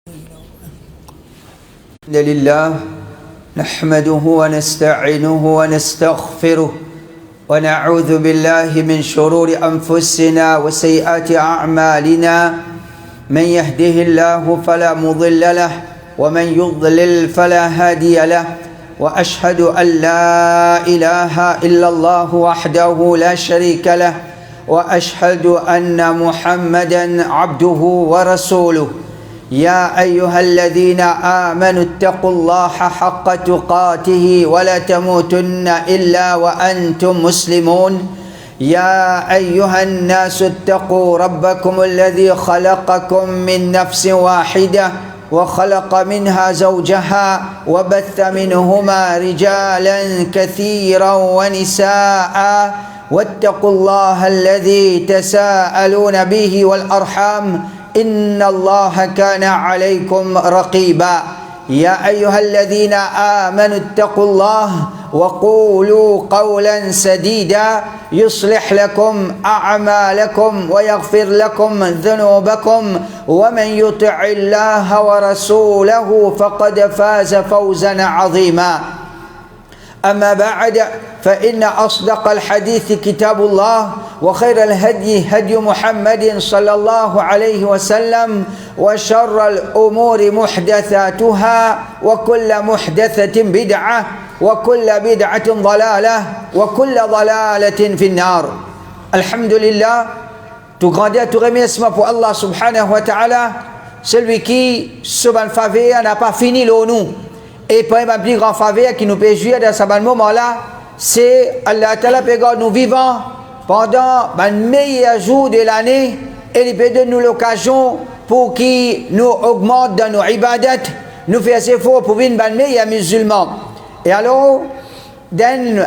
الحمد لله نحمده ونستعينه ونستغفره ونعوذ بالله من شرور أنفسنا وسيئات أعمالنا. من يهده الله فلا مضل له ومن يضلل فلا هادي له، وأشهد أن لا إله إلا الله وحده لا شريك له، وأشهد أن محمدا عبده ورسوله. يا أيها الذين آمنوا اتقوا الله حق تقاته ولا تموتن إلا وأنتم مسلمون. يا أيها الناس اتقوا ربكم الذي خلقكم من نفس واحدة وخلق منها زوجها وبث منهما رجالا كثيرا ونساء، واتقوا الله الذي تساءلون به والأرحام إن الله كان عليكم رقيبا. يا أيها الذين آمنوا اتقوا الله وقولوا قولا سديدا يصلح لكم أعمالكم ويغفر لكم ذنوبكم، ومن يطع الله ورسوله فقد فاز فوزا عظيما. أما بعد، فإن أصدق الحديث كتاب الله، وخير الهدي هدي محمد صلى الله عليه وسلم، وشر الأمور محدثاتها، وكل محدثة بدعة، وكل بدعة ضلالة، وكل ضلالة في النار. Alhamdulillah, tout grandeur, tout remerciement pour Allah subhanahu wa ta'ala, celui qui, sous ban faveur, n'a pas fini l'ONU. Et pour un plus grand faveur qui nous peut jouir dans ce moment-là, c'est Allah Ta'ala peut garder nous vivants pendant le meilleur jour de l'année, et il peut donner nous l'occasion pour qu'il nous augmente dans nos ibadat, nous faire ses efforts pour devenir les meilleurs musulmans. Et alors, dans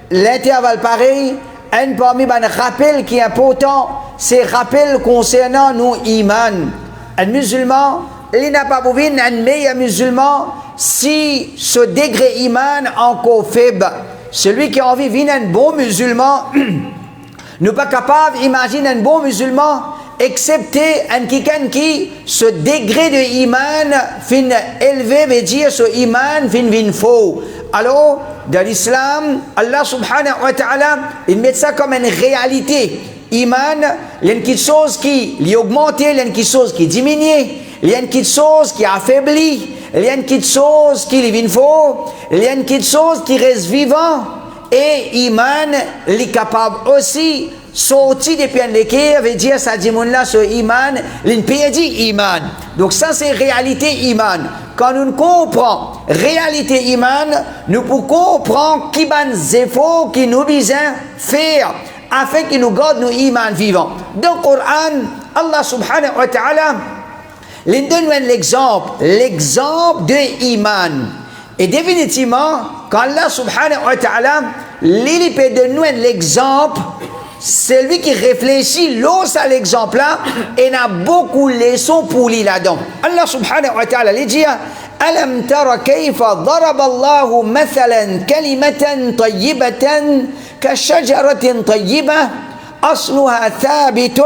l'intervalle pareil, un parmi les rappels qui est important, c'est rappel concernant nos iman. Un musulman, il n'a pas besoin d'un meilleur musulman si ce degré iman encore faible. Celui qui a envie de devenir un bon musulman n'est pas capable d'imaginer un bon musulman excepté un quelqu'un qui ce degré de iman fin élevé veut dire ce iman fin faux. Alors dans l'islam, Allah subhanahu wa ta'ala il met ça comme une réalité. Iman, il y a une petite chose qui est augmentée, il y a une petite chose qui est diminuée, il y a une petite chose qui est affaiblie, il y a une petite chose qui est faux, il y a une petite chose qui reste vivant. Et Iman, il est capable aussi sortir des pieds de l'équerre, veut dire ça dit mon là ce Iman, il dit Iman. Donc ça c'est réalité Iman. Quand nous comprenons réalité Iman, nous pouvons comprendre qui ban efforts qui nous besoin faire afin qu'il nous garde nos Iman vivants. Dans le Coran, Allah subhanahu wa ta'ala il donne l'exemple de Iman. Et définitivement, quand Allah subhanahu wa ta'ala, il peut donner l'exemple, celui qui réfléchit l'ose à l'exemple là, et n'a beaucoup de leçons pour lui là-dedans. Allah subhanahu wa ta'ala, il dit, ألم تر كيف ضرب الله مثلا كلمة طيبة كشجرة طيبة أصلها ثابت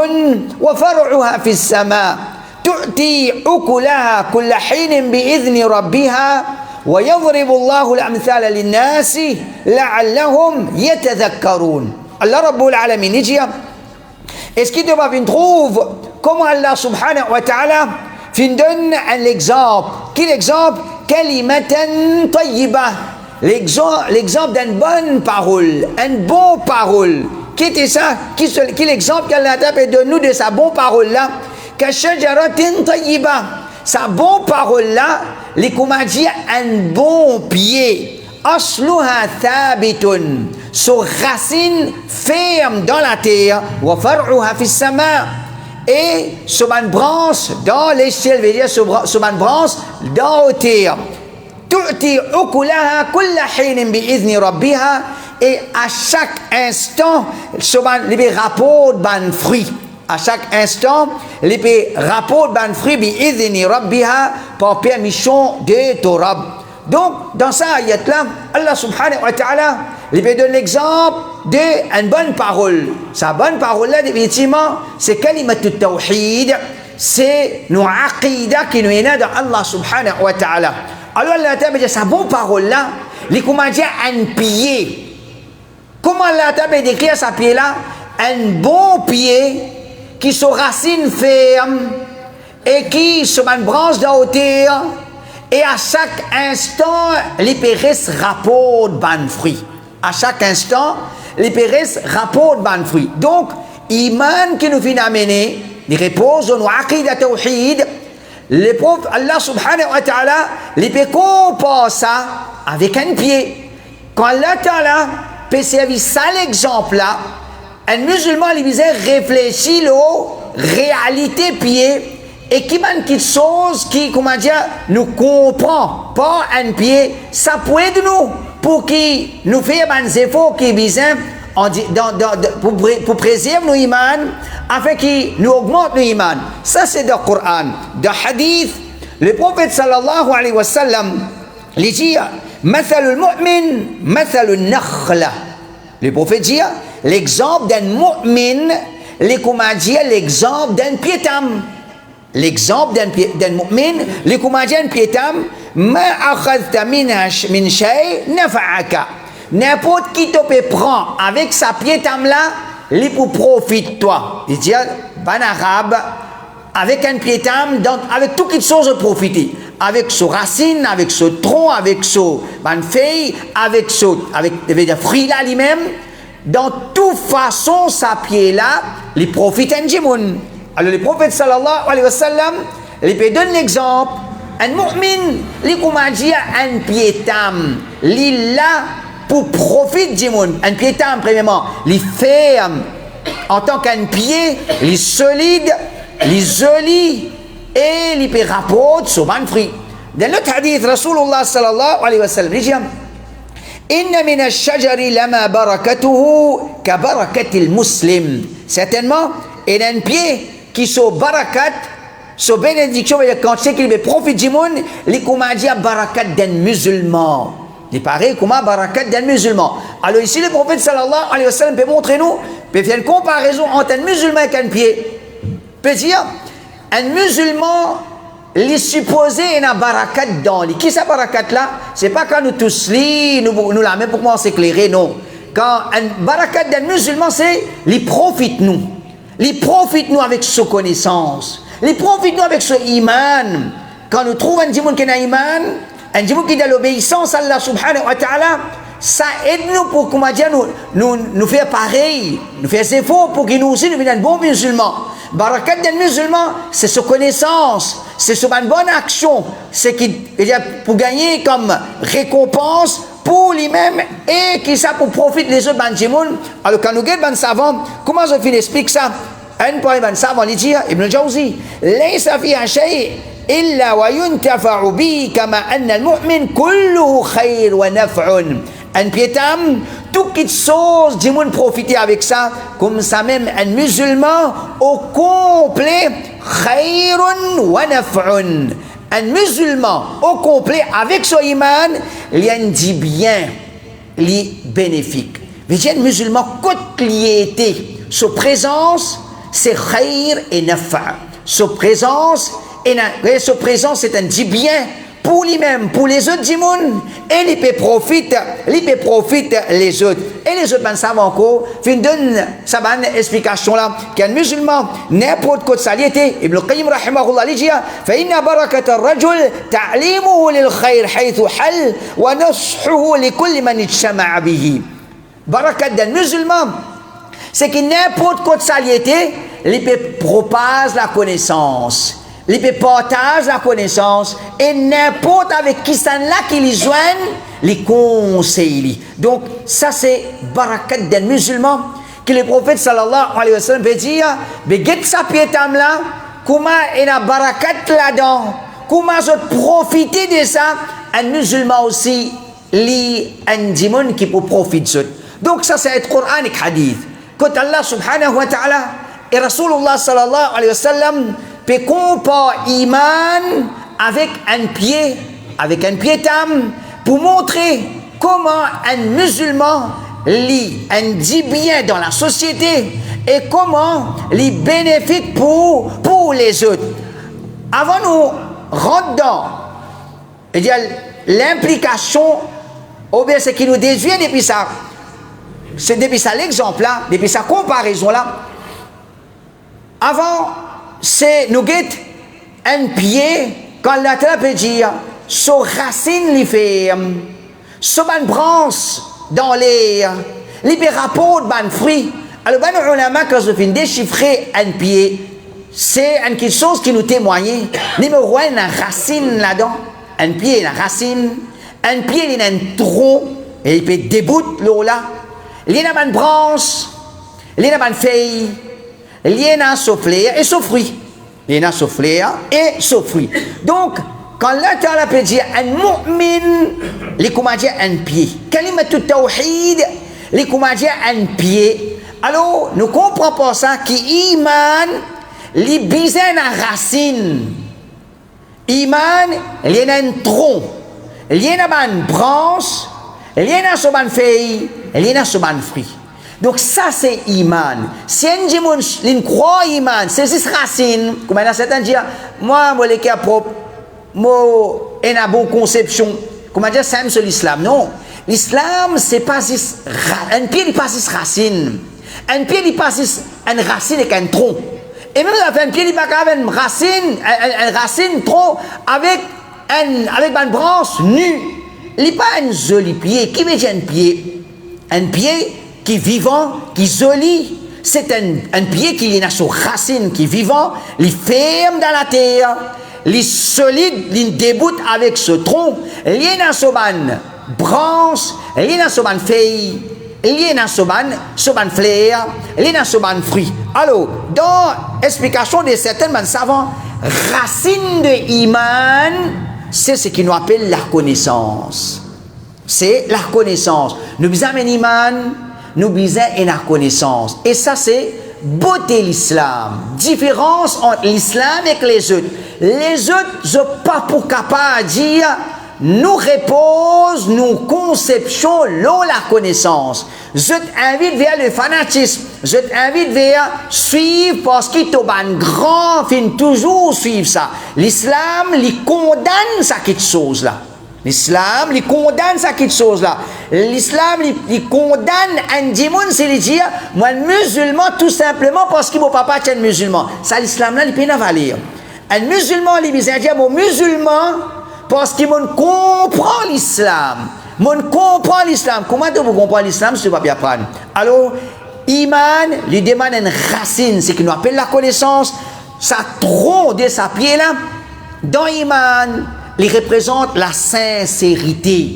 وفرعها في السماء تؤتي أكلها كل حين بإذن ربها ويضرب الله الأمثال للناس لعلهم يتذكرون. Allah Rabbul Alamin dit, est-ce qu'il te trouve comment Allah subhanahu wa ta'ala donne un exemple? Quel exemple? Kalimatan tayyiba, l'exemple d'une bonne parole, une bonne parole. Qui était ça? Quel exemple qu'Allah peut donner nous de sa bonne parole là? Kashajaratin tayyiba, sa bonne parole là, les comment dire un bon pied. Asluha thabitun, son racine ferme dans la terre. Wa far'uha fis sama, et son branche dans les ciels, veut dire son branche dans la terre. Tu'ti ukulaha kulla hinin bi idni rabbiha, et à chaque instant, son rapporte ban fruit. À chaque instant, les rapports ban fruit bi idni rabbiha par permission de Torah. Donc, dans ça ayat-là, Allah subhanahu wa ta'ala, il peut donner l'exemple d'une bonne parole. Sa bonne parole-là, définitivement, c'est kalimat tawhid, c'est nos aqidah qui nous est né dans Allah subhanahu wa ta'ala. Alors Allah ta'ala dit sa bonne parole là, il commence à un pied. Comment Allah ta'ala décrit sa pied là? Un bon pied qui se racine ferme et qui se met une branche de hauteur et à chaque instant, les péresses rapportent ban fruit. À chaque instant, les péresses rapportent ban fruit. Donc, iman qui nous vient amener, il repose dans l'aqidah tawhid, le prophète Allah subhanahu wa ta'ala, il peut comparer ça avec un pied. Quand Allah ta'ala peut servir ça l'exemple là, un musulman il disait réfléchir aux réalités pied et qui manque quelque chose qui, comment dire, nous comprend pas un pied, ça peut aider nous pour qu'il nous fait des efforts qui visent pour préserver nos imans, afin qu'il nous augmente nos imans. Ça c'est dans le Coran. Dans le hadith, le prophète sallallahu alayhi wa sallam, il dit, مثل المؤمن مثل النخلة. Le prophète dit, l'exemple d'un mu'min, l'exemple d'un piétam. L'exemple d'un mu'min, d'un piétam, ma akhadta min shay nafa'aka. N'importe qui te peut prendre avec sa piétam là, il pour profite toi. Il dit, ban arabe, avec un piétam, avec toute chose de profiter. Avec ses racines, avec ce tronc, avec ses feuilles, avec des fruits là lui-même. Dans toute façon, sa pied là, il profite un djimoun. Alors le prophète sallallahu alayhi wa sallam, il peut donner l'exemple. Un mu'min, il commence dire un piétam. Il là pour profiter djimoun. Un piétam, premièrement, il ferme en tant qu'un pied, il est solide, il est joli et il peut rapporter sur ban fruit. Dans notre hadith, Rasulullah sallallahu alayhi wa sallam, il dit, Inna min ash-shajari lama barakatuhu ka barakatil muslim. Certainement, il y a un pied qui sont barakat, sont bénédiction, quand c'est qu'il profite du monde, il commence à dire barakat d'un musulman. Il paraît comment barakat d'un musulman. Alors ici, le prophète sallallahu alayhi wa sallam peut montrer nous, peut faire une comparaison entre un musulman et un pied. Peut dire, un musulman, il est supposé y a barakat dans lui. Qui est ce barakat là? C'est pas quand nous tous lit, nous la même pour comment s'éclairer, non. Quand un barakat d'un musulman, c'est, il profite nous. Il profite nous avec sa connaissance. Il profite nous avec ce iman. Quand nous trouvons un djimoun qui a un iman, un djimoun qui a l'obéissance à Allah subhanahu wa ta'ala, ça aide nous pour, comment dire, nous faire pareil, nous faire des efforts pour qu'il nous aussi devienne un bon musulman. Barakat d'un musulman, c'est sa connaissance, c'est sa bonne action, c'est pour gagner comme récompense pour lui-même et qui ça pour profiter les autres bandjimoun. Alors quand nous regardons ban savant, comment je finis explique ça? Un point ban savant il dit Ibn al-Jawzi, laysa fiha shay illa wa yuntafa'u bi kama anna al-mu'min kulluhu khair wa naf'un. Un piétam, toute chose, du monde profiter avec ça, comme ça même un musulman au complet, khairun wa naf'un. Un musulman au complet avec son iman, il y a un dit bien, il est bénéfique. Mais il y a un musulman, quand il était, sa présence, c'est khair et nafa. Sa présence, c'est un dit bien pour lui-même, pour les autres du monde, et il peut profiter les autres. Et les autres, ben, savent encore, fin donne sa bonne explication là, qu'un musulman, n'importe quoi de saliété, Ibn al-Qayyim rahimahullah, il dit, فإن بركة الرجل تعليمه للخير حيث حل ونصحه لكل من اجتمع به. Barakat d'un musulman, c'est que n'importe quoi de saliété, il peut propager la connaissance. Il peut partager la connaissance et n'importe avec qui ça là qui les joignent, les conseils. Donc, ça c'est barakat d'un musulman que le prophète sallallahu alayhi wa sallam veut dire, mais get sa piétam là, comment il y a barakat là-dedans, comment je profiter de ça, un musulman aussi, un dimon qui peut profiter de ça. Donc, ça c'est le Coran et hadith. Quand Allah subhanahu wa ta'ala et Rasulullah sallallahu alayhi wa sallam peut comparer iman avec un piétam pour montrer comment un musulman lit un dit bien dans la société et comment les bénéfiques pour tous les autres. Avant nous rentrer dans l'implication, ou bien ce qui nous déduit depuis ça, c'est depuis ça l'exemple là, depuis sa comparaison là. Avant, c'est nous guette un pied, quand la terre peut dire, so racine les ferme, so ban branche dans l'air, les rapports ban fruits. Alors, ben, quand je finis déchiffrer un pied, c'est quelque chose qui nous témoigne. Numéro un, une racine là-dedans. Un pied, une racine. Un pied, il y a un tronc. Et il peut débouter l'eau là. Il y a une branche. Il y a une feuille. Il y a un soufflet et son fruit. Il y a un soufflet et son fruit. Donc, quand l'Allah peut dire un mu'min, il comment dire un pied. Kalimat tawhid, il comment dire un pied. Alors, nous ne comprenons pas ça qui iman, li bise na racine. Iman, il y a un tronc. Il y a une branche. Il y a une feuille. Il y a un fruit. Donc ça c'est iman. Si on croit iman, c'est cette racine. Comme certains disent, moi, je suis propre. Moi, j'ai une bonne conception. Comment dire, c'est sur l'islam. Non. L'islam, c'est pas un pied, il passe racine. Un pied, il passe une racine avec un tronc. Et même un pied, il passe une racine, tronc, avec une branche nue. Il n'est pas un joli pied. Qui veut dire un pied? Un pied qui est vivant, qui est joli. C'est un pied qui a son racine, qui est vivant, il est ferme dans la terre, il est solide, il déboute avec ce tronc, il y a son branche, il y a son feuille. Il y a un soban fleur, il y a un soban fruit. Alors, dans l'explication de certains savants, racine de iman, c'est ce qui nous appelle la connaissance. C'est la connaissance. Nous besoin d'un iman, nous besoin d'une connaissance. Et ça, c'est beauté l'islam. Différence entre l'islam et les autres. Les autres, je ne suis pas pour capable de dire. Nous repose, nous conception, l'eau la connaissance. Je t'invite vers le fanatisme. Je t'invite vers suivre parce qu'il est un grand film, toujours suivre ça. L'islam, il condamne ça quelque chose là. L'islam, il condamne ça quelque chose là. L'islam, il condamne un démon, c'est lui dire, moi, musulman, tout simplement parce que mon papa est un musulman. Ça, l'islam là, il peut pas valer. Un musulman, il veut dire, mon musulman, parce que mon comprend l'islam. Mon comprend l'islam. Comment vous comprenez l'islam si vous ne pouvez pas bien apprendre? Alors, iman, lui demande une racine, c'est ce qu'on appelle la connaissance. Ça tronc de sa pied là. Dans iman, il représente la sincérité.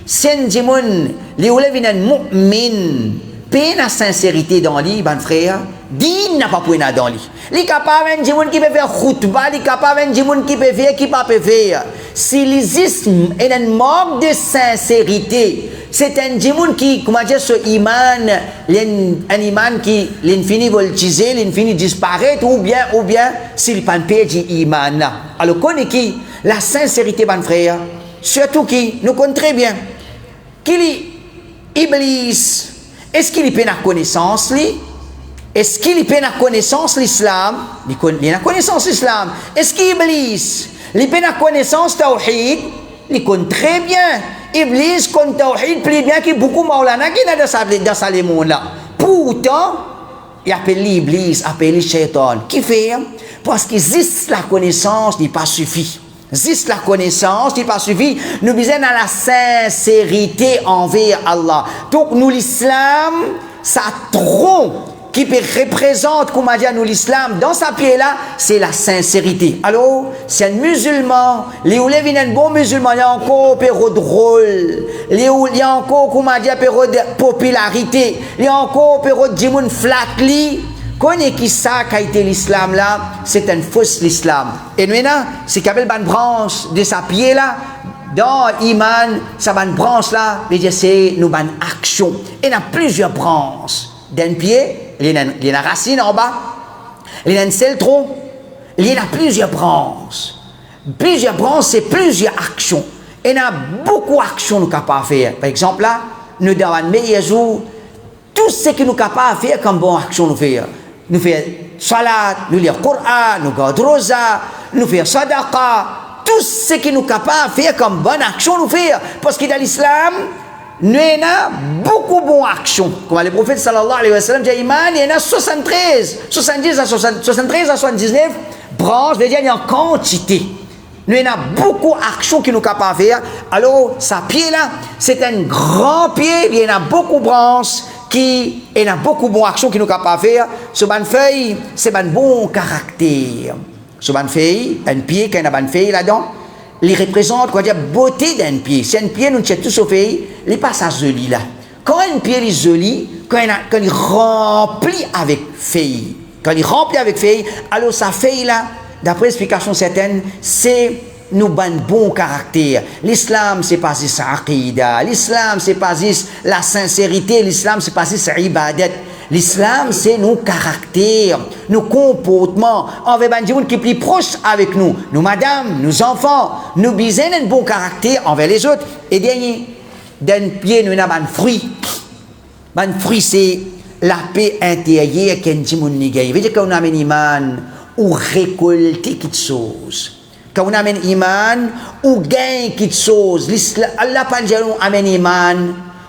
C'est un démon, il est un mu'min. Paix la sincérité dans lui, ben frère. Din n'a pas pour dans lui. Il est capable d'un démon qui peut faire khutbah, il est capable d'un démon qui peut faire, qui ne peut faire. S'il existe un manque de sincérité, c'est un démon qui, comment dire, ce iman, un iman qui l'infini voltiger, l'infini disparaître, ou bien, s'il n'a pas de iman là. Alors, connaît qui? La sincérité, ben frère. Surtout qui? Nous connaissons très bien. Qui est Iblis? Est-ce qu'il y a la connaissance, lui? Est-ce qu'il y a la connaissance l'islam? Il y a la connaissance l'islam. Est-ce qu'Iblis, il y a la connaissance tawhid? Il connaît très bien. Iblis connaît tawhid plus bien que beaucoup de maulana qui sont dans ce monde-là. Pourtant, il appelle l'Iblis, appelle le shaitan. Qui fait? Parce que juste la connaissance n'est pas suffit. Juste la connaissance n'est pas suffit. Nous besoin dans la sincérité envers Allah. Donc, nous, l'islam, ça trompe qui représente, comme on dit nous l'islam, dans sa pied là, c'est la sincérité. Alors, c'est un musulman, il y a un bon musulman, il y a encore un peu drôle, il y a encore, comme on dit, un peu de popularité, il y a encore un peu de djimoun flatli. Connaît qui ça qu'a été l'islam là, c'est un faux l'islam. Et maintenant, c'est qu'il y a une branche de sa pied là, dans Iman, ça va une branche là, mais c'est une action. Et il y a plusieurs branches. D'un pied, il y a une racine en bas, il y a un seul tronc, il y a plusieurs branches. Plusieurs branches, c'est plusieurs actions. Et il y a beaucoup d'actions nous capables de faire. Par exemple, là, nous devons un meilleur jour, tout ce que nous sommes capables de faire comme bonne action nous faire. nous faire salat, nous lire Coran, nous garder rosa, nous faire sadaqa, tout ce qui nous capable de faire comme bonne action, nous faire. Parce que dans l'islam, nous avons beaucoup de bonnes actions. Comme le prophète sallallahu alayhi wa sallam dit, il y en a 73, 70 à 73 à 79 branches, c'est-à-dire il y a en quantité. Nous avons beaucoup d'actions qui nous capables de faire. Alors, ce pied-là, c'est un grand pied, il y en a beaucoup de branches. Il y a beaucoup de bonnes actions qui nous capables de faire. Ce bonne feuille, c'est un bon caractère. Ce bonne feuille, un pied qui a une bonne feuille là-dedans, il représente quoi dire beauté d'un pied. Si un pied nous tient tous au feuille, il passe à joli là. Quand un pied est joli, quand il remplit avec feuille, alors sa feuille là, d'après l'explication certaine, c'est nous ban bon caractère. L'islam, c'est pas juste aqida. L'islam, c'est pas juste la sincérité. L'islam, c'est pas juste ibadat. L'islam, c'est nos caractères, nos comportements. On veut des gens qui sont plus proches avec nous. Nos madames, nos enfants, nous bisons un bon caractère envers les autres. Et dernier, d'un pied, nous avons un fruit. Un fruit, c'est la paix intérieure qu'on dit mon nigay. Veut dire qu'on a un iman ou récolter quelque chose. Quand on amène iman ou gagne quelque chose, Allah pas dit nous amène iman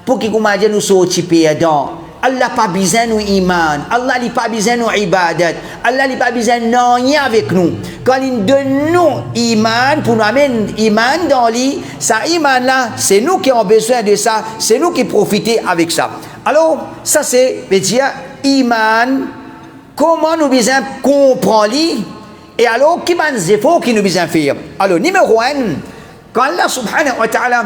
pour qu'il nous dise nous sortir dedans. Allah pas besoin nous iman, Allah n'a pas besoin nous ibadat, Allah n'a pas besoin non rien avec nous. Quand il donne nous iman pour nous amener iman dans lui, ça iman là, c'est nous qui avons besoin de ça, c'est nous qui profitons avec ça. Alors ça c'est veut dire iman. Comment nous besoin comprendre lui? Et alors, qui sont les efforts qui nous besoin faire? Alors, numéro 1, quand Allah subhanahu wa ta'ala,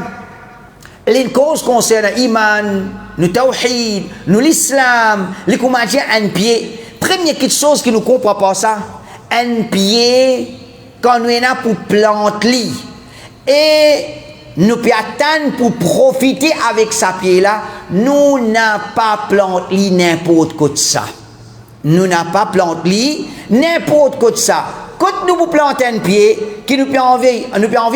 les causes concernent l'iman, le tawhid, l'islam, les comment dire un pied. Première chose qui nous comprend pas ça, un pied, quand nous sommes là pour planter, et nous pouvons attendre pour profiter avec sa pied là, nous n'avons pas planté n'importe quoi de ça. Nous n'avons pas planté n'importe quoi de ça. Quand nous plantons un pied qui nous peut envie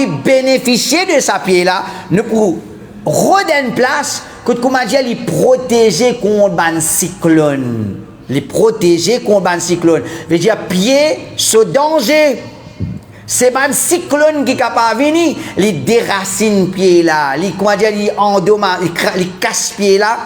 de bénéficier de sa pied là, nous pouvons redonner une place que comment dire les protéger contre un cyclone. Les protéger contre un cyclone. Veut dire pied ce danger. C'est un cyclone qui est capable de venir, les déracine pied là, les comment dire les endommage, les casse pied là.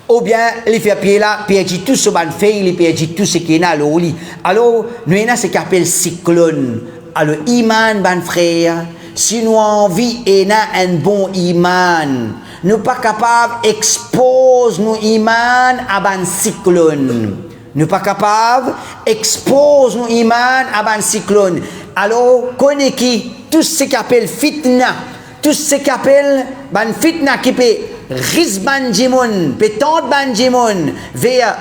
Ou bien, les faire pied là, perdit tout ce ban fait, il perdit tout ce qui est là, l'eau. Alors, nous avons ce qu'on appelle cyclone. Alors, iman, ban frère, si nous envie et un bon iman, nous pas capable d'exposer nos iman à ban cyclone. Nous pas capable d'exposer nos iman à ban cyclone. Alors, connaît qui? Tout ce qu'on appelle fitna, tout ce qu'on appelle ban fitna qui peut risque bandimoun, pétante bandimoun, vers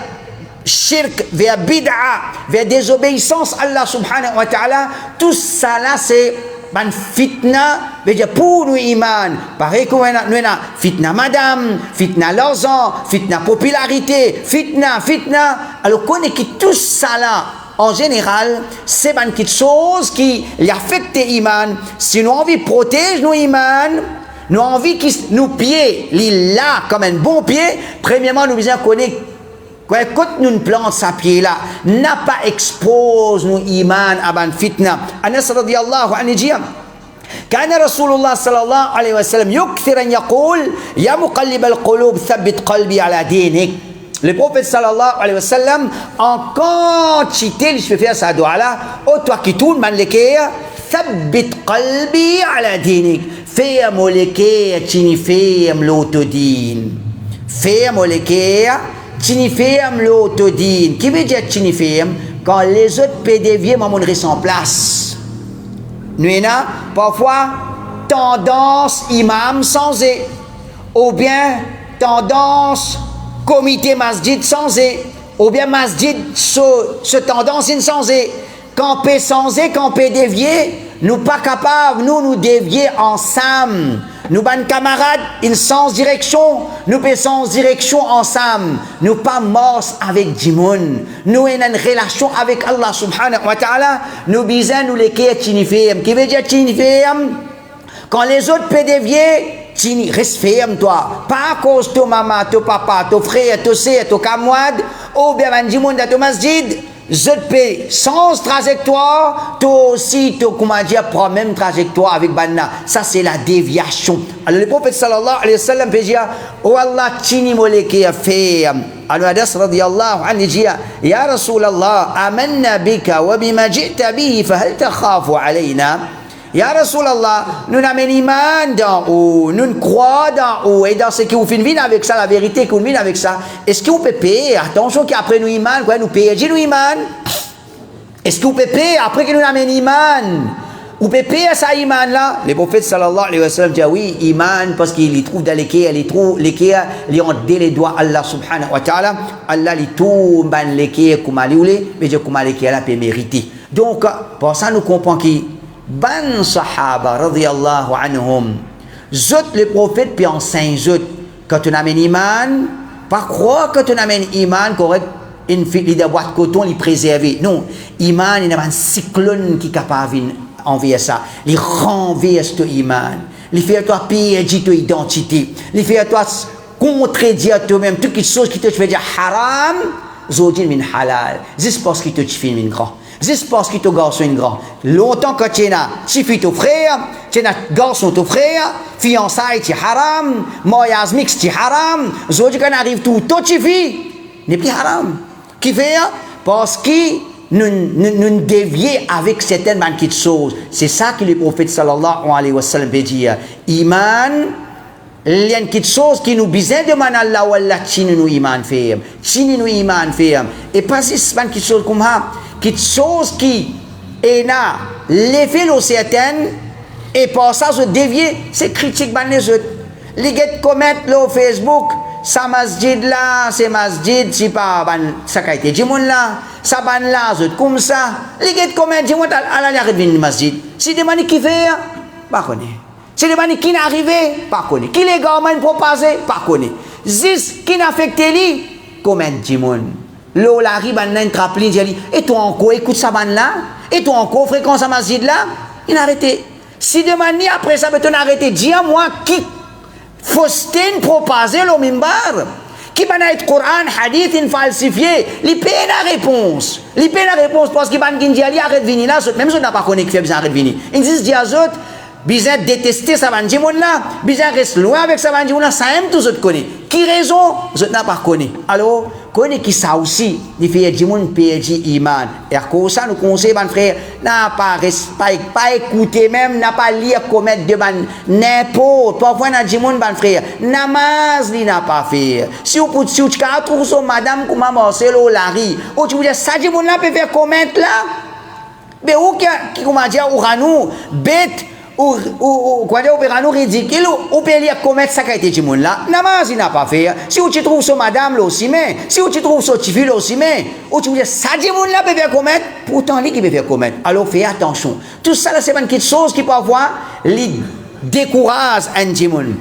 shirk, vers bid'a, vers désobéissance à Allah subhanahu wa ta'ala, tout ça là c'est ban fitna, veut dire pour nous iman. Pareil que nous avons fitna madame, fitna l'argent, fitna popularité, fitna. Alors qu'on est qui tout ça là, en général, c'est ban quelque chose qui affecte iman. Si nous envie de protéger nos iman, nous avons envie que nos pieds, les là comme un bon pied, premièrement, nous besoin connaître quand nous plantons sa pied là, n'a pas expose nos iman à ban fitna. Anas radiyallahu anhu dit, كان رسول الله صلى الله عليه وسلم يكثر أن يقول يا مقلب القلوب ثبت قلبي على دينك. Le prophète sallallahu alayhi wa sallam, en quantité, je fais faire ça doigt là, oh toi qui tourne, man le cœur, ثبت قلبي على دينك. Ferme le cœur, tu n'y fermes l'autodine. Ferme le cœur, tu n'y fermes l'autodine. Qui veut dire tu n'y fermes? Quand les autres peuvent dévier, maman reste en place. Nous avons parfois tendance imam sans et, ou bien tendance comité masjid sans et, ou bien masjid ce tendance sans et. Camper sans et, camper dévier, nous pas capables, nous dévier ensemble. Nous, ban camarades, une sens direction, nous pas sens direction ensemble. Nous pas morts avec Dimon. Nous avons une relation avec Allah subhanahu wa ta'ala. Nous bisons nous les tinifem. Qui veut dire tinifem? Quand les autres peuvent dévier, reste ferme toi. Pas à cause de ton maman, ton papa, ton frère, ton sœur, ton camarade, ou bien un djimoun dans ton masjid, je te paie sans trajectoire, toi aussi, tu comment dire, prends même trajectoire avec Banna. Ça, c'est la déviation. Alors, le prophète sallallahu alayhi wa sallam peut dire, oh Allah, chini moleke a fait. Alors, Adas radiyallahu anhu dit, Ya Rasulallah, amanna bika wa bima ji'ta bihi, fahal takhafu alayna? Ya Rasulallah, nous n'avons iman d'en haut, nous croyons d'en haut, et dans ce qui vous fait une avec ça, la vérité que vous vivez avec ça, est-ce que vous pouvez payer? Attention qu'après nous iman, quoi, nous payons, nous iman. Est-ce que vous pouvez payer après que nous n'avons iman? Vous pouvez payer ça iman là? Le prophète sallallahu alayhi wa sallam dit oui, iman, parce qu'il y trouve dans l'équerre, il trouve l'équerre, il ont dès les doigts Allah subhanahu wa ta'ala, Allah il tombe dans l'équerre comme il voulait, mais je comme l'équerre là peut mériter. Donc, pour ça nous comprenons qui ban sahaba radiyallahu anhum zot le prophète puis enseigne zot quand tu amènes iman pas croire que tu amènes iman correct une fille de boîte coton li préserver non iman il y a un cyclone qui capable envers ça il renverse ton iman il fait à toi perdre ton identité il fait à toi contredire toi-même toutes les choses qui te fait dire haram zojin min halal juste parce que tu fais min grand juste parce que ton garçon est grand. Longtemps que tu es là, tu fais ton frère, tu es là, garçon ton frère, fiançailles, tu es haram, mariage mix, tu es haram, aujourd'hui quand arrive tout tu fais, n'est plus haram. Qui fait? Parce que nous dévions avec certaines petites choses. C'est ça que le prophète sallallahu alayhi wa sallam veut dire. Iman, il y a une petite chose qui nous besoin de demander à Allah ou Allah, qui nous iman fait. Qui nous iman fait. Et pas si c'est une petite chose comme ça. Quelque chose qui est là, l'effet de certaines, et pour ça, je dévier, c'est critique, les autres. Les gens commettent là au Facebook, ça masjid là, c'est masjid, c'est pas, ça a été dit, là, ça ban là, comme ça. Les gens commettent, dis-moi, à la l'arrêt de masjid. Si des manies qui fait, pas connaît. Si des manies qui n'arrivent, pas connaît. Qui les gars m'ont proposé, pas connaît. Zis qui n'affecte lui, comment dis-moi. L'eau arrive à un trapline, dit, et toi encore, écoute ça ban là, et toi encore, fréquence à masjid là, il a arrêté. Si de manière après ça, peut-on arrêter, dis-moi qui faustin proposé le mimbar, qui va être Coran, hadith, in falsifié, il paye la réponse. Il paye la réponse parce qu'il va dire, arrête de venir là, même si on n'a pas connu qu'il fait besoin de venir. Ils disent, dis à eux, bizarre détester ça va dire là, bizarre reste loin avec ça va dire là, ça aime tous autres connaît. Qui raison, je n'ai pas connu. Alors, connaît qui ça aussi, il fait du monde perdre iman. Et à cause ça, nous conseillons, mon frère, n'a pas écouter même, n'a pas lire, commettre de n'importe. Parfois, n'a dit mon frère, namaz, il n'a pas fait. Si vous pouvez, si vous trouve son madame, comment Marcelo Larry, ou tu veux dire, ça dit mon là peut faire commettre là, mais où qui, comment dire, ou ranou, bête, ou quoi dire, ou ridicule, ou peut lire commettre ça qui a été dit mon là, namaz, il n'a pas fait. Si vous trouve son madame là aussi, mais, si vous trouve son petit fils là aussi, mais, ou tu veux dire, ça dit mon là peut faire commettre, pourtant, lui qui peut faire commettre. Alors, fais attention. Tout ça, c'est une petite chose qui parfois, les décourage un djimoun.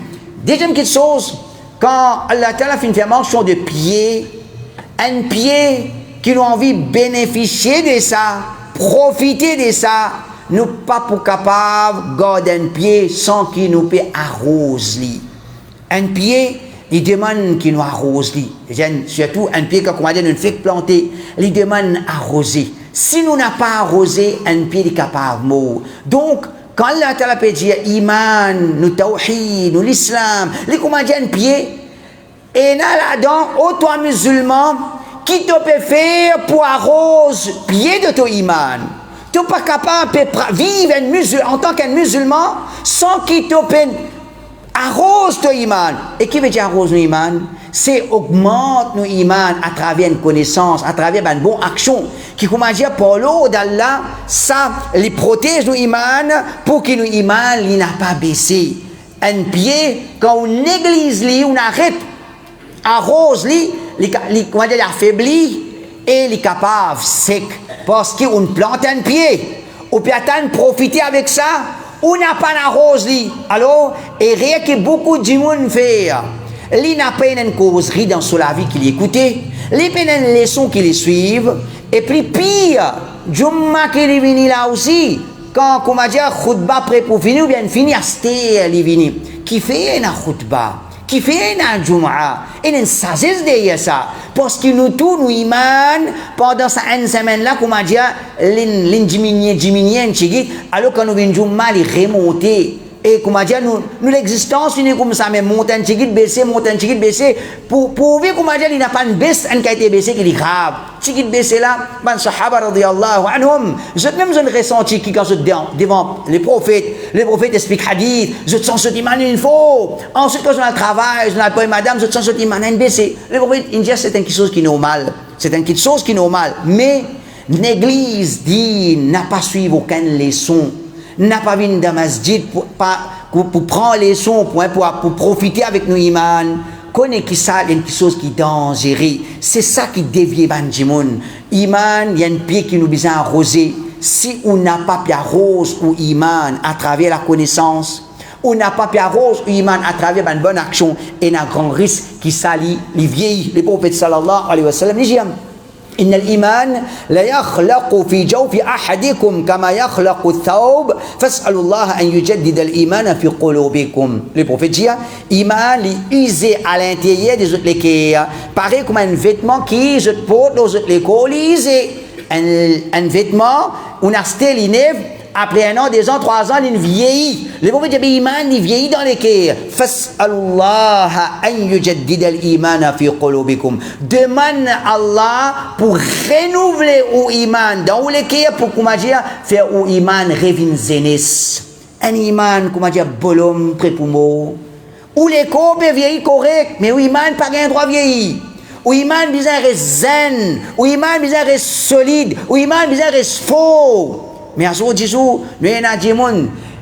Deuxième petite chose, quand Allah Ta'ala fait une mention de pied, un pied qui nous a envie de bénéficier de ça, profiter de ça, nous pas pour capable de garder un pied sans qu'il nous peut arroser. Un pied, il demande qu'il nous arrose. Surtout un pied, quand on dit nous fait planter, il demande arroser. Si nous n'avons pas arrosé, un pied est capable de mourir. Donc, quand Allah Ta'ala peut dire iman, nous tawhid, nous l'islam, les comment dire un pied, et là-dedans, autant musulman, qui te peut faire pour arroser pied de ton iman. Tu n'es pas capable de vivre en tant qu'un musulman sans qu'il te peut arrose ton iman. Et qui veut dire arrose ton iman? C'est augmente nos iman à travers une connaissance, à travers une bonne action. Qui, comment dire, pour l'eau d'Allah, ça, les protège nos iman pour que nos iman, il n'a pas baissé. Un pied, quand on néglige, on arrête, arrose, comment dire, il affaiblit et il est capable, sec. Parce qu'on plante un pied, on peut attendre profiter avec ça, on n'a pas d'arrose. Alors, et rien que beaucoup de monde fait. Il n'a pas une causerie dans la vie qu'il écoutait, il n'a pas une leçon qu'il suivent, et puis pire, Jumma qui est venu là aussi, quand, comment dire, khutba prêt pour finir, ou bien finir, c'était, il est venu. Qui fait une khutba? qui fait un Jum'a. Il y a une sagesse derrière ça. Parce que nous tous, nous iman, pendant cette une semaine-là, comme on dit, diminuer, alors que nous venons Jum'a, il remonter. Et comme on dit, nous l'existence, il est comme ça, mais monter un petit baisser, pour vivre, comme on dit, il n'a pas une baisse, une qualité baissée qui est grave. Petit baissé là, ben, Sahaba radiyallahu anhum, même je ressenti qui quand je devant les prophètes expliquent hadith, je te sens ce iman une fois. Ensuite, quand je vais au travail, je n'ai pas madame, je te sens ce iman une baissé. Les prophètes, ils disent c'est une chose qui est normale. C'est une chose qui est normale. Mais l'église dit n'a pas suivi aucune leçon. N'a pas vu dans masjid pour prendre les leçons, pour profiter avec nos imams. Connaît qui ça, il y a une chose qui est dangereuse. C'est ça qui dévie Banjimoun. Iman, il y a un pied qui nous besoin arroser. Si on n'a pas pied rose ou iman à travers la connaissance, on n'a pas pied rose ou iman à travers une bonne action, et il y a un grand risque qui salit les vieilles. Les prophètes sallallahu alayhi wa sallam, ils disent إن الإيمان لا يخلق في جوف أحدكم كما يخلق الثوب فاسألوا الله أن يجدد الإيمان في قلوبكم. Le prophète dit, iman est usé à l'intérieur des autres cœurs, pareil comme un vêtement qui je porte aux autres corps, un vêtement, on a acheté l'inève. Après 1 an, 2 ans, 3 ans, il vieillit. Le prophète dit, iman, il vieillit dans les cœurs. Fas'alullaha an yujaddida al-iman fi qulubikum. Demande à Allah pour renouveler au iman dans les cœurs, pour, comment dire, faire au iman revin zenes. Un iman, comment dire, bolom, prépoumo. Ou les corps vieillit correct, mais au iman, pas un droit vieillir. Ou iman, bizarre, zen. Ou iman, bizarre, solide. Ou iman, bizarre, faux. Mais à ce jour, nous avons dit,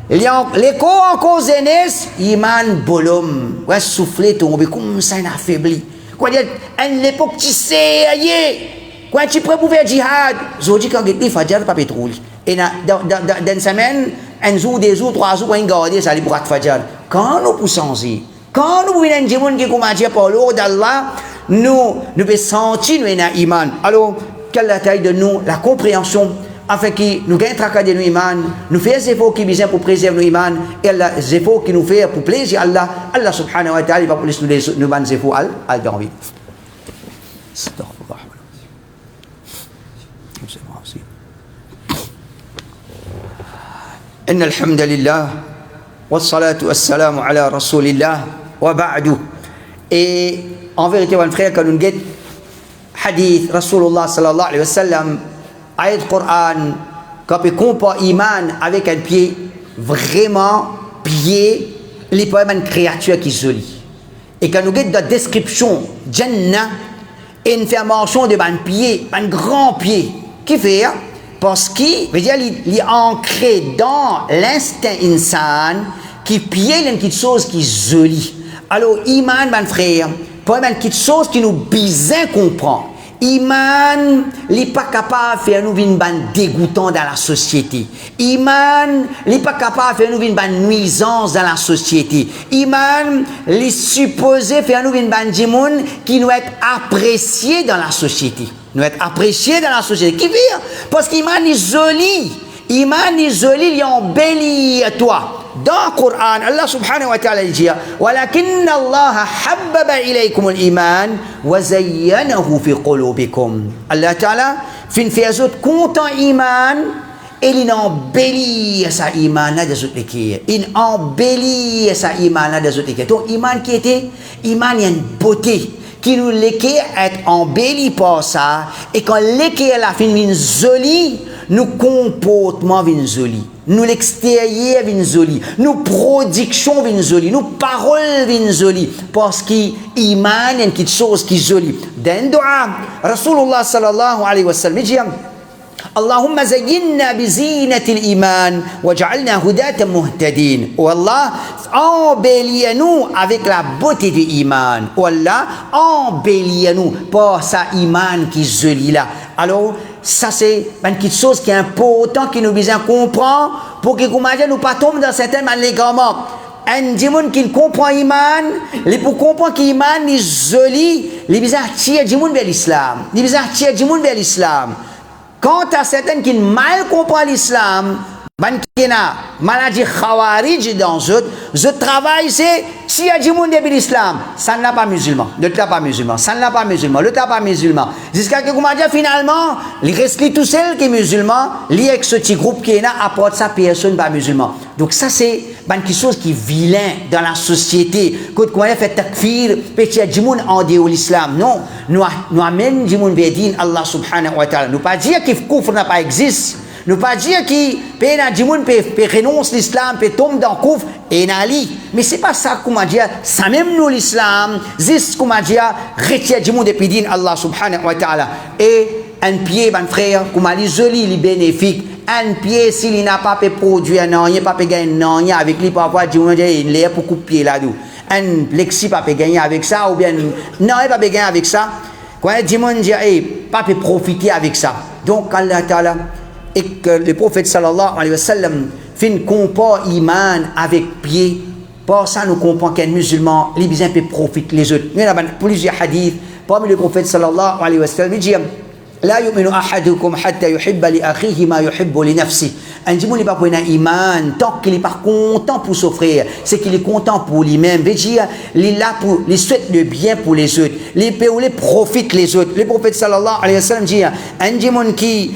les corps encore zénès, iman bolom, ouais, souffler, tomber, comme ça, il a affaibli. Quoi dire, à l'époque, tu sais, quand tu prêt pour faire djihad, je dis quand il faut faire pas pétrole. Et dans une semaine, un jour, 2 jours, 3 jours, quand il garde, ça allait pour faire quand nous poussons, quand nous voyons des gens qui commencent par l'eau d'Allah, nous pouvons sentir, nous avons iman. Alors, quelle est la taille de nous, la compréhension, afin que nous gagnons tracas de nos iman, nous faisons des efforts qui visent pour préserver nos iman, et les efforts qui nous font pour plaisir à Allah, Allah subhanahu wa ta'ala, il va pour nous bonnes efforts à l'envie. إن الحمد لله والصلاة والسلام على رسول الله وبعد. Et en vérité, mon frère, quand nous avons hadith Rasulullah sallallahu alayhi wa sallam, ayat Coran, quand on compare iman avec un pied, vraiment, pied, il peut être une créature qui est jolie. Et quand nous avons la description, Jannah, une fermentation de un pied, un grand pied, qui fait, parce qu'il veut dire, il est ancré dans l'instinct insan, qui pied, il y a une petite chose qui est jolie. Alors, iman, mon frère, pour une petite chose qui nous bien comprend. Iman, il n'est pas capable de faire nous une dégoûtant dans la société. Iman, il n'est pas capable de faire nous une nuisance dans la société. Iman, il est supposé faire nous une djimoun qui nous est apprécié dans la société. Nous être apprécié dans la société. Qui vient? Parce qu'Iman est joli. Iman est joli, il embellit toi. Dans le Coran, Allah subhanahu wa ta'ala dit وَلَكِنَّ اللَّهَ حَبَّبَ إِلَيْكُمُ الْإِيمَانَ وَزَيَّنَهُ فِي قُلُوبِكُمْ. Allah ta'ala fait une faire autres content iman et il embellit sa iman là des autres cœurs. Il embellit sa iman là des autres cœurs. Donc iman qui était iman il y a une beauté qui nous l'équerre est embelli par ça et quand l'équerre la fin une jolie nous comportement vin joli, nous l'extérieur vin joli, nous production vin joli, nous paroles vin joli, parce qu'iman est une petite chose qui est jolie. Dans le dua, Rasulullah sallallahu alayhi wa sallam dit اللهم زينا بزينة الإيمان وجعلنا هداة مهتدين. Oh Allah, embellis-nous avec la beauté du iman. Oh Allah, embellis-nous par sa iman qui est jolie là. Alors, ça c'est une petite chose qui est importante, qui nous besoin comprendre pour que nous pas tomber dans certains égarements. Un djimoun qui comprend iman, pour comprendre qu'iman est joli, il besoin tirer djimoun vers l'islam. Il besoin tirer djimoun vers l'islam. Quant à certains qui mal comprennent l'islam, ban kena maladie khawarij dans eux travail c'est s'il y a du monde depuis l'islam ça n'a pas musulman l'autre n'a pas musulman ça n'a pas musulman l'autre n'a pas musulman jusqu'à que comment dire finalement il reste tout seul qui est musulman li avec ce petit groupe qui est là apporte sa personne pas musulman donc ça c'est quelque chose qui est vilain dans la société quand on fait takfir petit du monde en dehors de l'islam non nous amène du monde vers din Allah subhanahu wa ta'ala nous pas dire que kufr n'a pas existe nous pas dire que du monde peut renoncer l'islam peut tomber dans le couvre et n'ali mais c'est pas ça comment dire ça même nous l'islam juste comment dire retire du monde et din Allah subhanahu wa ta'ala et un pied mon frère comment les joli les bénéfiques un pied s'il n'a pas pu produire non il pas pu gagner non avec lui parfois du monde il est pour couper là-dedans un plexi pas pu gagner avec ça ou bien non il pas pu gagner avec ça quand du monde dit pas pu profiter avec ça donc Allah Ta'ala et que le prophète sallallahu alayhi wa sallam fait une compare iman avec pied pour ça nous comprenons qu'un musulman les besoins peut profiter les autres il y a plusieurs hadiths parmi le prophète sallallahu alayhi wa sallam il dit لا يؤمن أحدكم حتى يحب لأخيه ما يحب لنفسه un dimanche il n'est pas pour un iman tant qu'il n'est pas content pour son frère c'est qu'il est content pour lui-même veut dire il est là pour il souhaite le bien pour les autres il profite les autres le prophète sallallahu alayhi wa sallam dit un dimanche qui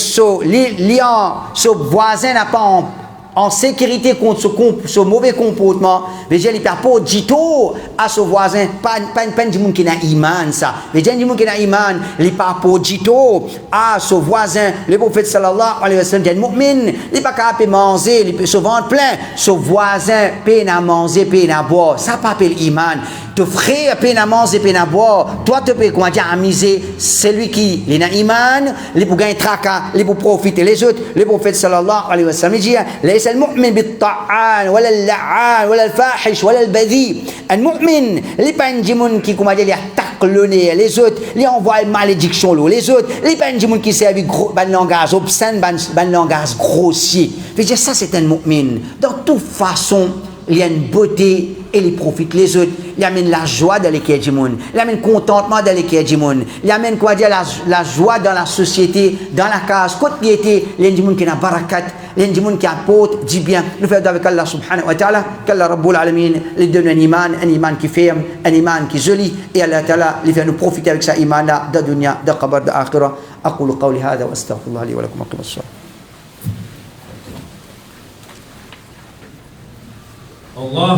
son voisin n'a pas en sécurité contre ce mauvais comportement, veut dire il perd pas du tout à son voisin, pas du monde qui n'a iman ça. Veut dire du monde qui n'a iman, il perd pas du tout à son voisin. Le prophète sallallahu alayhi wa sallam dit mu'min, il pas capable de manger, il peut se vendre plein. Son voisin peine à manger, peine à boire, ça pas appelle iman. Ton frère peine à manger, peine à boire, toi tu peux comment dire amuser, c'est lui qui il n'a iman, il peut gagner tracas, il peut profiter les autres. Le prophète sallallahu alayhi wa sallam dit المؤمن بالطعان ولا اللعان ولا الفاحش ولا البذيء المؤمن اللي pas un monde qui comment dire tacler les autres les envoie malédiction les autres les pas un monde qui servi gros ban langage obscène ban langage grossier veut dire ça c'est un mu'min dans toute façon il y a une beauté et il profite les autres il amène la joie dans les cœurs du monde il amène contentement dans les cœurs du monde il amène quoi dire la joie dans la société dans la case côté il y a du monde qui a barakat il y a du monde qui apporte du bien nous faisons avec Allah subhanahu wa ta'ala qu'Allah Rabbul Alamin lui donne un iman qui ferme un iman qui joli et Allah ta'ala lui fait nous profiter avec sa iman là de dunya de qabr de akhirah أقول قولي هذا وأستغفر الله لي ولكم أقيموا الصلاة الله